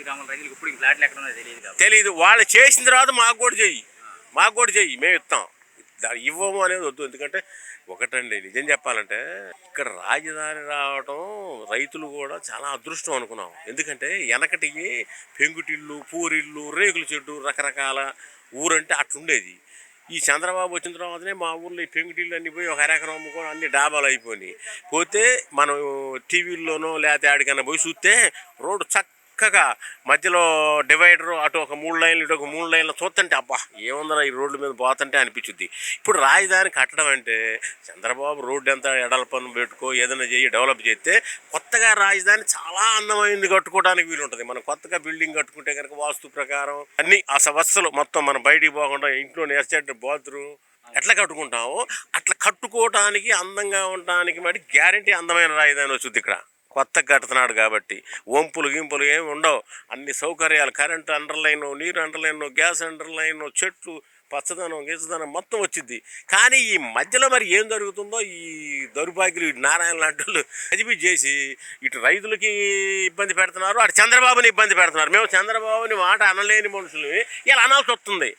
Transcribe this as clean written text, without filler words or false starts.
మామూలు గ్రామాల రైతులకు ఇప్పుడు ఫ్లాట్లు ఎక్కడ ఉన్నాయో తెలియదు. తెలియదు. వాళ్ళు చేసిన తర్వాత మాకు కూడా చెయ్యి మేము ఇస్తాం. ఇవ్వము అనేది వద్దు. ఎందుకంటే ఒకటండి, నిజం చెప్పాలంటే ఇక్కడ రాజధాని రావటం రైతులు కూడా చాలా అదృష్టం అనుకున్నాం. ఎందుకంటే వెనకటికి పెంకుటిల్లు, పూరిల్లు, రేకుల చెట్టు, రకరకాల ఊరంటే అట్లుండేది. ఈ చంద్రబాబు వచ్చిన తర్వాతనే మా ఊర్లో ఈ పెంకుటిల్లు అన్నీ పోయి ఒక ఎకరం అమ్ముకొని అన్ని డాబాలు అయిపోయినాయి. పోతే మనం టీవీల్లోనో లేకపోతే ఆడికన్నా పోయి చూస్తే రోడ్డు చక్కగా మధ్యలో డివైడరు అటు ఒక 3 లైన్లు ఇటు ఒక 3 లైన్లు చూస్తుంటే అబ్బా ఏముందరా ఈ రోడ్ల మీద పోతుంటే అనిపించుద్ది. ఇప్పుడు రాజధాని కట్టడం అంటే చంద్రబాబు రోడ్డు ఎంత ఎడల్పను పెట్టుకో ఏదైనా డెవలప్ చేస్తే కొత్తగా రాజధాని చాలా అందమైంది కట్టుకోవడానికి వీలుంటుంది. మనం కొత్తగా బిల్డింగ్ కట్టుకుంటే కనుక వాస్తు ప్రకారం అన్ని ఆ సమస్యలు మొత్తం మనం బయటికి పోకుండా ఇంట్లో నేర్చేట బాత్రూమ్ ఎట్లా కట్టుకుంటామో అట్లా కట్టుకోవటానికి అందంగా ఉండటానికి మరి గ్యారంటీ అందమైన రాజధాని వచ్చింది. ఇక్కడ కొత్తగా కడుతున్నాడు కాబట్టి వంపులు గింపులు ఏమి ఉండవు. అన్ని సౌకర్యాలు, కరెంటు అండర్లైన్, నీరు అండర్లైన్, గ్యాస్ అండర్లైన్, చెట్లు, పచ్చదనం, గీచదనం మొత్తం వచ్చింది. కానీ ఈ మధ్యలో మరి ఏం జరుగుతుందో ఈ దౌర్భాగ్యులు ఇటు నారాయణ లాంటి వాళ్ళు అజిబిట్ చేసి ఇటు రైతులకి ఇబ్బంది పెడుతున్నారు, అటు చంద్రబాబుని ఇబ్బంది పెడుతున్నారు. మేము చంద్రబాబుని మాట అనలేని మనుషులు ఇలా అనాల్సి వస్తుంది.